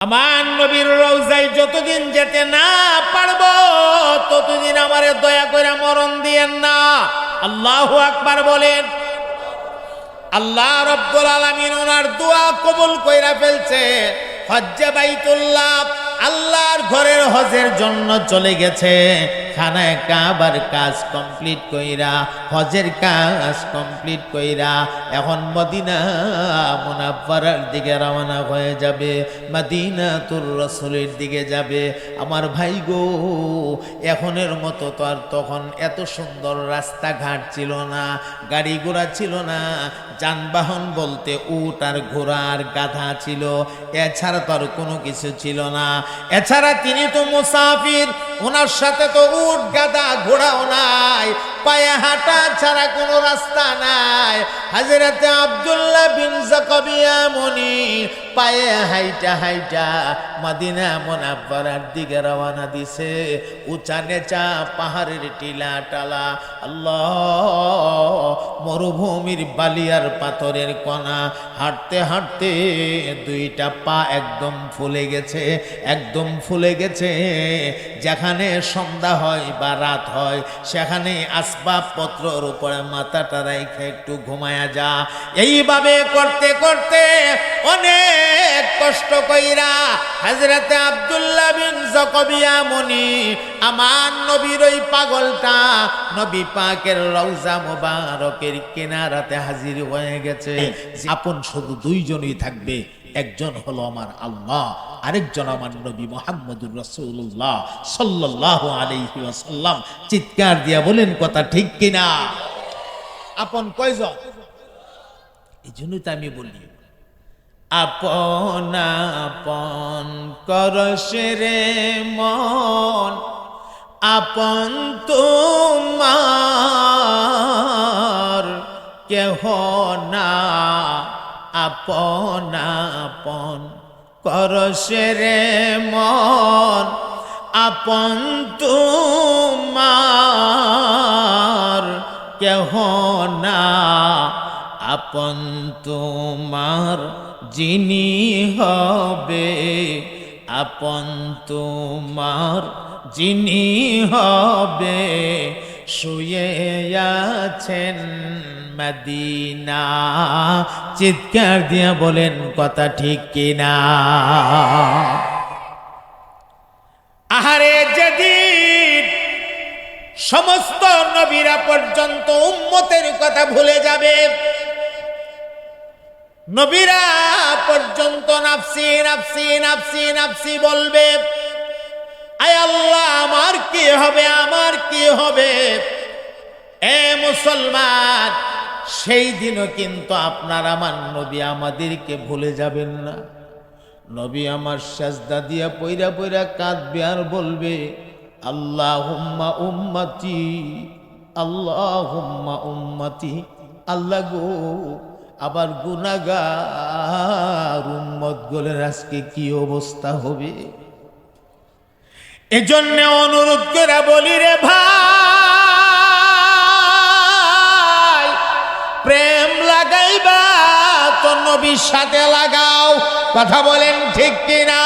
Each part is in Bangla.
আমার নবীর রওজায় যতদিন যেতে না পারবো ততদিন আমারে দয়া করে মরণ দিয়েন না। আল্লাহু আকবার বলেন। আল্লাহ রাব্বুল আলামিন ওনার দোয়া কবুল কইরা ফেলছে। হজ্জে বাইতুল্লাহ আল্লাহর ঘরের হজের জন্য চলে গেছে। খানায় কাবার কাজ কমপ্লিট কইরা, হজের কাজ কমপ্লিট কইরা এখন মদিনা মুনাফফারার দিকে রওনা হয়ে যাবে, মদিনাতুর রাসূলের দিকে যাবে। আমার ভাই গো, এখনের মতো তো আর তখন এত সুন্দর রাস্তাঘাট ছিল না, গাড়ি ঘোড়া ছিল না, যানবাহন বলতে উট আর ঘোড়া আর গাধা ছিল, এছাড়া তো আর কোনো কিছু ছিল না। এছাড়া তিনি তো মুসাফির, ওনার সাথে তো উট গাধা ঘোড়াও নাই, পায়ে হাঁটা ছাড়া কোনো রাস্তা নাই। হযরতে আব্দুল্লাহ বিন যাকাবিয়া মনি পায়ে হাইটা হাইটা মদিনা মুনাফফারার দিকে রওনা দিছে। উঁচা নেচা পাহাড়ের টিলা টালা, আল্লাহ মরুভূমির বালিয়ার পাথরের কণা, হাঁটতে হাঁটতে দুইটা পা একদম ফুলে গেছে, একদম ফুলে গেছে। যেখানে সন্ধ্যা হয় বা রাত হয় সেখানে আসবাবপত্রের উপরে মাথাটা রেখে একটু ঘুমায়া যা। এইভাবে করতে করতে অনেক কষ্ট কইরা হযরতে আব্দুল্লাহ বিন যাকাবিয়া মনি আমার নবীর ওই পাগলটা নবী পাকের রওজা মুবারকের কিনারাতে হাজির হয়ে গেছে। আপন শুধু দুইজনই থাকবে, একজন হলো আমার আল্লাহ, আরেকজন আমার নবী মুহাম্মদুর রাসূলুল্লাহ সাল্লাল্লাহু আলাইহি ওয়াসাল্লাম। চিৎকার দিয়া বলেন কথা ঠিক কিনা? আপন কয়জন? এই জন্যই তো আমি বলি আপন আপন করছে রে মন, আপন তোমার কেহ না, আপন আপন করছে রে মন, আপন তোমার কেহ না, আপন তোমার যিনি হবে, আপন তোমার যিনি হবে, শুয়ে আছেন মদিনা। চিৎকার দিয়া বলেন কথা ঠিক কিনা? আহারে যেদিন সমস্ত নবীরা পর্যন্ত উম্মতের কথা ভুলে যাবে, নবীরা পর্যন্ত নাফসি নাফসি নাফসি নাফসি বলবে, আয় আল্লাহ আমার কি হবে, আমার কি হবে। এ মুসলমান, সেই দিনও কিন্তু আপনার আমার নবী আমাদেরকে ভুলে যাবেন না। নবী আমার সাজদা দিয়া পইরা পইরা কাঁদবে আর বলবে আল্লাহুম্মা উম্মতি, আল্লাহুম্মা উম্মতি। আল্লাহ গো, আবার গুনাহগার উম্মত গুলোর আজকে কি অবস্থা হবে। এজন্য অনুরোধ করে বলি রে ভাই, প্রেম লাগাইবা তো নবীর সাথে লাগাও। কথা বলেন ঠিক কিনা?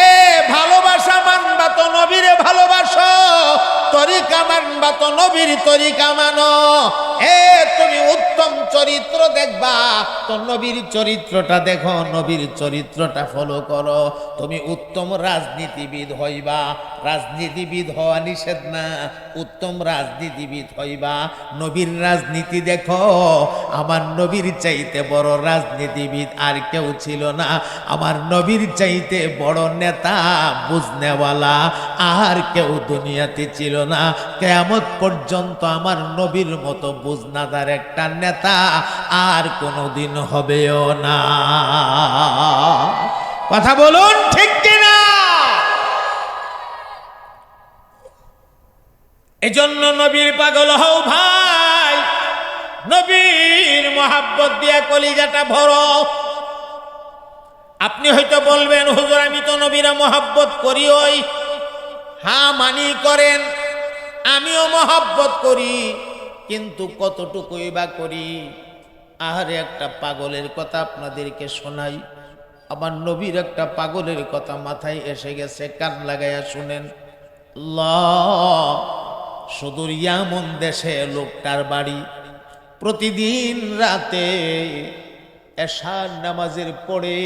এ ভালোবাসা মানবা তো নবীরে ভালোবাসো, তরিকা মানবা তো নবীর তরিকা মানো। এ তুমি উত্তম চরিত্র দেখবা তো নবীর চরিত্রটা দেখো, নবীর চরিত্রটা ফলো করো। তুমি উত্তম রাজনীতিবিদ হইবা, রাজনীতিবিদ হওয়া নিষেধ না, উত্তম রাজনীতিবিদ হইবা। নবীর রাজনীতি দেখো, আমার নবীর চাইতে বড় রাজনীতিবিদ আর কেউ ছিল না। আমার নবীর চাইতে বড় নেতা বুঝনেওয়ালা আর কেউ দুনিয়াতে ছিল না। কিয়ামত পর্যন্ত আমার নবীর মতো বুঝনাদার একটা নেতা আর কোনোদিন হবেও না। কথা বলুন ঠিক কিনা? এজন্য নবীর পাগল হও ভাই, নবীর মহাব্বত দিয়া কলিজাটা ভরো। আপনি হয়তো বলবেন হুজুর আমি তো নবীরা মহাব্বত করি, ওই হ্যাঁ মানি করেন, আমিও মহাব্বত করি, কিন্তু কতটুকুই বা করি। আহারে একটা পাগলের কথা আপনাদেরকে শোনাই। আমার নবীর একটা পাগলের কথা মাথায় এসে গেছে, কান লাগাইয়া শুনেন। আল্লাহ, সুদূর ইয়ামন দেশে লোকটার বাড়ি। প্রতিদিন রাতে এশার নামাজের পরে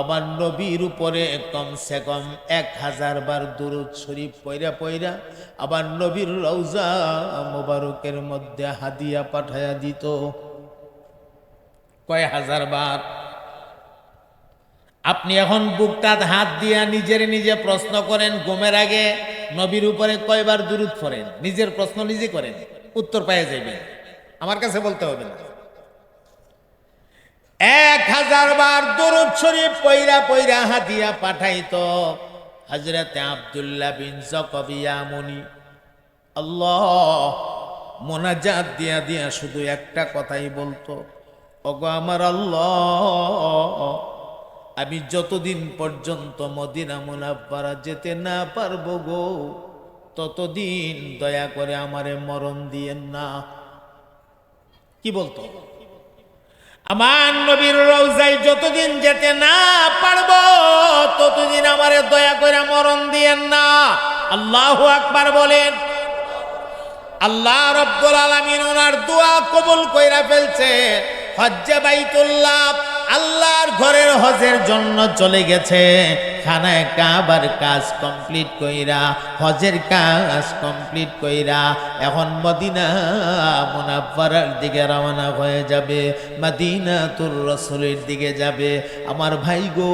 আমার নবীর উপরে কমসে কম 1000 বার দুরূদ শরীফ পইরা পইরা আবার নবীর রওজা মোবারকের মধ্যে হাদিয়া পাঠায়া দিত। কয় হাজার বার? আপনি এখন বুকটাত হাত দিয়া নিজে প্রশ্ন করেন, ঘুমের আগে নবীর উপরে কয়বার দুরূদ পড়েন? নিজের প্রশ্ন নিজে করেন, উত্তর পেয়ে যাবেন, আমার কাছে বলতে হবে না। 1000 বার দুরূদ শরীফ পইরা পইরা হাদিয়া পাঠাইতো হযরতে আব্দুল্লাহ বিন যাকাবিয়া মুনি। আল্লাহ, মোনাজাত দিয়া দিয়া শুধু একটা কথাই বলতো, ওগো আমার আল্লাহ, আমি যতদিন পর্যন্ত মদিনা মুনাব্বারা যেতে না পারবো গো, ততদিন দয়া করে আমারে মরণ দিয়েন না। কি বলতো? আমার নবীর রওজায় যতদিন যেতে না পারবো, ততদিন আমারে দয়া করে মরণ দিয়েন না। আল্লাহু আকবার বলেন। আল্লাহ রব্বুল আলামিন ওনার দোয়া কবুল কইরা ফেলছে। হজ্জে বাইতুল্লাহ, আল্লাহর ঘরের হজের জন্য চলে গেছে। খানায় কাবার কাজ কমপ্লিট কইরা, হজের কাজ কমপ্লিট কইরা এখন মদিনা মুনাফফারার দিকে রওনা হয়ে যাবে, মদিনাতুর রাসূলের দিকে যাবে। আমার ভাই গো,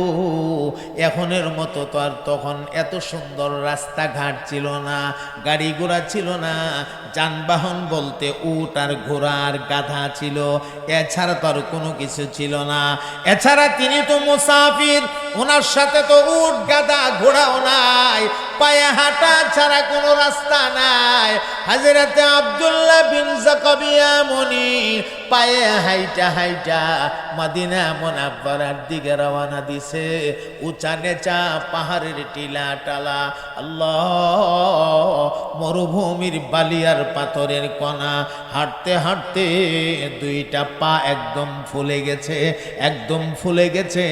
এখনের মতো তো আর তখন এত সুন্দর রাস্তাঘাট ছিল না, গাড়ি ঘোড়া ছিল না। যানবাহন বলতে উট আর ঘোড়া আর গাধা ছিল, এছাড়া তো আর কোনো কিছু ছিল না। এছাড়া তিনি তো মুসাফির, ওনার সাথে তো উট গাধা ঘোড়াও নাই, পায়ে হাঁটা ছাড়া কোনো রাস্তা নাই। হযরতে আব্দুল্লাহ বিন যাকাবিয়া মুনি পায়ে হাইটা হাইটা মদিনা মুনাফফারার দিকে রওনা দিছে। উঁচা নেচা পাহাড়ের টিলা টালা, আল্লাহ, মরুভূমির বালিয়ার পাথরের কণা, হাঁটতে হাঁটতে দুইটা পা একদম ফুলে গেছে, একদম ফুলে গেছে।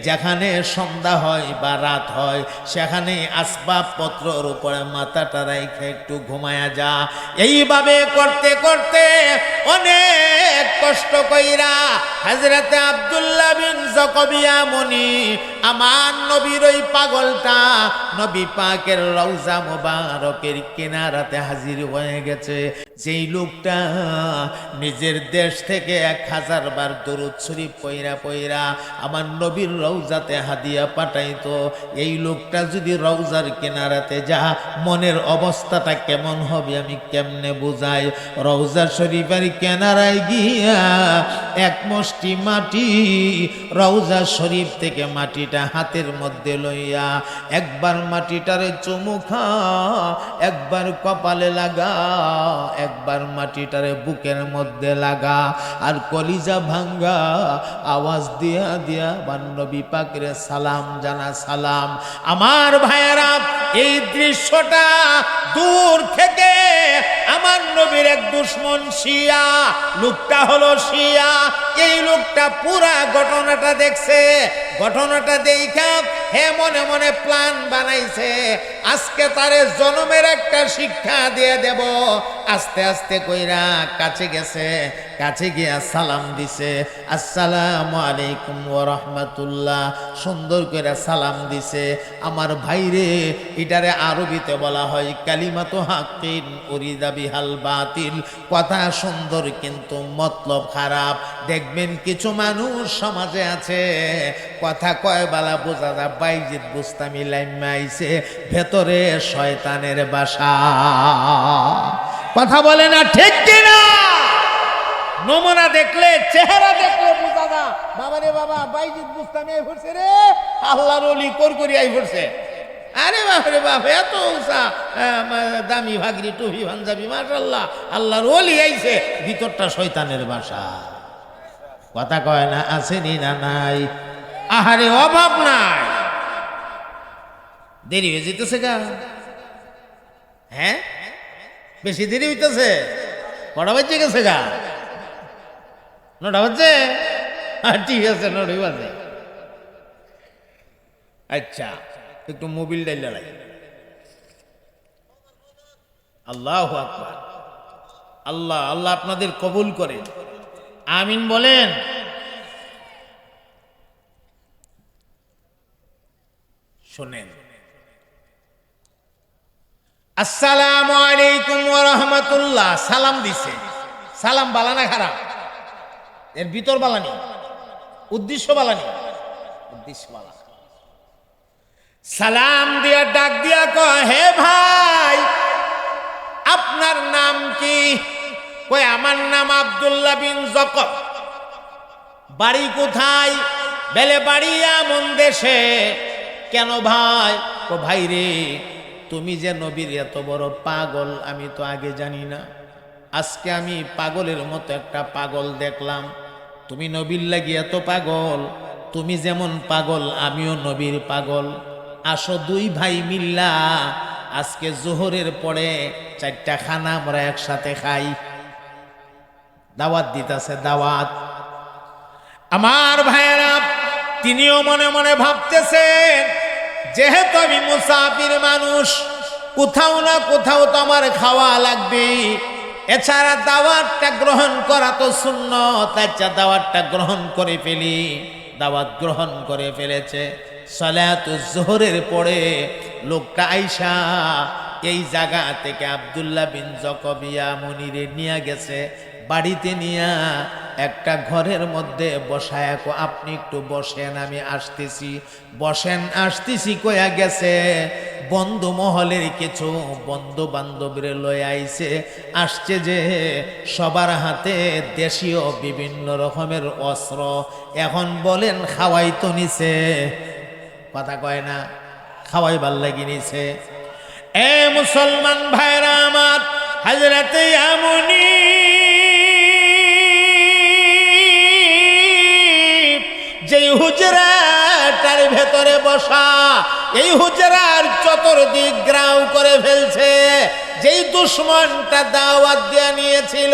যেখানে সন্ধ্যা হয় বা রাত হয়, সেখানে আসবাবপত্রের উপরে মাথাটা রেখে একটু ঘুমায়া যা। এইভাবে করতে করতে অনেক কষ্ট কইরা হযরতে আব্দুল্লাহ বিন যাকাবিয়া মুনি আমার নবীর ওই পাগলটা নবী পাকের রওজা মোবারকের কিনারাতে হাজির হয়ে গেছে। যেই লোকটা নিজের দেশ থেকে 1000 বার দুরূদ শরীফ পইরা পইরা আমার নবীর রওজাতে হাদিয়া পাঠাইতো, এই লোকটা যদি রওজার কিনারাতে যা, মনের অবস্থাটা কেমন হবে আমি কেমনে বুঝাই। রওজা শরীফের কিনারায় গিয়া এক মুষ্টি মাটি রওজা শরীফ থেকে মাটিটা হাতের মধ্যে লইয়া একবার মাটিটারে চুমু খা, একবার কপালে লাগা, একবার মাটিটারে বুকের মধ্যে লাগা, আর কলিজা ভাঙ্গা আওয়াজ দিয়া দিয়া নবী পাকের সালাম জানা। সালাম। আমার ভাইয়েরা, এই দৃশ্যটা দূর থেকে আমার নবীর এক দুশমন শিয়া, লোকটা হলো শিয়া, এই লোকটা পুরা ঘটনাটা দেখছে। ঘটনাটা দেখা হে মনে মনে প্ল্যান বানাইছে, আজকে তারে জনমের একটা শিক্ষা দিয়ে দেব। আস্তে আস্তে কইরা কাছে গেছে, কাছে গিয়া সালাম দিছে, আসসালামু আলাইকুম ওয়া রাহমাতুল্লাহ, সুন্দর করে সালাম দিছে। আমার ভাইরে, এটারে আরবিতে বলা হয় কালিমাতু হাক্কিন উরিদা বিহাল বাতিল। কথা সুন্দর কিন্তু মতলব খারাপ। দেখবেন কিছু মানুষ সমাজে আছে, কথা কয় বালা বোঝা যায় বাইজিদ বুস্তামি লাইম্মা আইছে, ভেতরে শয়তানের বাসা। কথা বলে না, ঠিক কিনা? নমুনা দেখলে, চেহারা দেখলে বোঝা না, বাবা রে বাবা, বাইজিদ বুস্তামি আই পড়ছে রে, আল্লাহর ওলি করকরি আই পড়ছে। আরে বাপ রে বাপ, এত উঁচা দামি ভাগরি টুপি পাঞ্জাবি, মাশাআল্লাহ, আল্লাহর ওলি আইছে, ভিতরটা শয়তানের বাসা। কথা কয় না, আসেনি না নাই? আহারে, অভাব নাই। দেরি হয়ে যেতেছে গা, হ্যাঁ, বেশি দেরি হইতেছে। কটা বাজে গেছে গা? 9টা বাজে? ঠিক আছে, 9টাই বাজে। আচ্ছা, একটু মোবিল ডাইলা লাগে। আল্লাহু আকবার। আল্লাহ আল্লাহ আপনাদের কবুল করেন, আমিন বলেন। শোনেন, আসসালামু আলাইকুম ওয়া রাহমাতুল্লাহ সালাম দিছে। সালাম বালা না খারাপ? এর ভিতর বালা নেই, উদ্দেশ্য বালা নেই, উদ্দেশ্য বালা। সালাম দিয়া ডাক দিয়া কয়, হে ভাই আপনার নাম কি? কয় আমার নাম আব্দুল্লাহ বিন জকব। বাড়ি কোথায়? বেলে বাড়ি এমন দেশে। কেন ভাই? ও ভাই রে, তুমি যে নবীর এত বড় পাগল আমি তো আগে জানি না। আজকে আমি পাগলের মতো একটা পাগল দেখলাম। তুমি নবীর লাগি এত পাগল, তুমি যেমন পাগল আমিও নবীর পাগল। আসো দুই ভাই মিল্লা আজকে জোহরের পরে 4টা খানা আমরা একসাথে খাই। দাওয়াত দিতেছে, দাওয়াত। আমার ভাইয়েরা, তিনিও মনে মনে ভাবতেছেন যেহেতু আমি মুসাফির মানুষ, কোথাও না কোথাও তো আমার খাওয়া লাগবে, এছাড়া দাওয়াতটা গ্রহণ করা তো সুন্নত। আচ্ছা দাওয়াতটা গ্রহণ করে ফেলি। দাওয়াত গ্রহণ করে ফেলেছে। সালাতুজ জোহরের পরে লোকটা আইসা এই জায়গা থেকে আব্দুল্লাহ বিন জকবিয়া মনিরে নিয়ে গেছে। বাড়িতে নিয়া একটা ঘরের মধ্যে বসায়, আপনি একটু বসেন আমি আসতেছি। বসেন, আসতেছি কয়া গেছে। বন্ধু মহলের কিছু বন্ধু বান্ধবরে লয়ে আইছে। আসছে যে সবার হাতে দেশীয় বিভিন্ন রকমের অস্ত্র। এখন বলেন খাওয়াই তো নিছে, কথা কয় না, খাওয়াইবার লাগি নিছে। এ মুসলমান ভাইরা আমার, হযরতে ইয়ামুনি যেই হুজরাটার ভেতরে বসা, এই হুজরার চতুর্দিক গ্রাউ করে ফেলছে। যেই দুশ্মনটা দাওয়াত দিয়ে নিয়েছিল,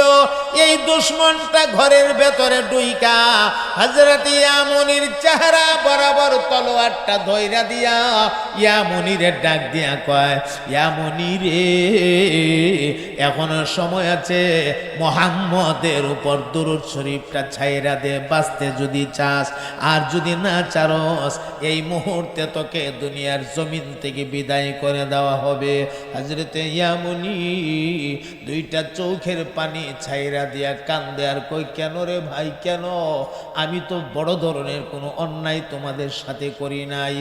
এই দুশ্মনটা ঘরের ভেতরে ডুইকা হযরত ইয়ামুনির চেহারা বরাবর তলোয়ারটা ধইরা দিয়া ইয়ামুনিরে ডাক দিয়া কয়, ইয়ামুনি রে এখনো সময় আছে, মুহাম্মদের উপর দুরূদ শরীফটা ছাইরা দে বাঁচতে যদি চাস। আর যদি না চারস এই মুহূর্তে তোকে দুনিয়ার জমিন থেকে বিদায় করে দেওয়া হবে। হযরতে ইয়ামুনি দুইটা চোখের পানি ছাইরা দিয়া কান্দে আর কই, কেন রে ভাই কেন? আমি তো বড় ধরনের কোনো অন্যায় তোমাদের সাথে করি নাই।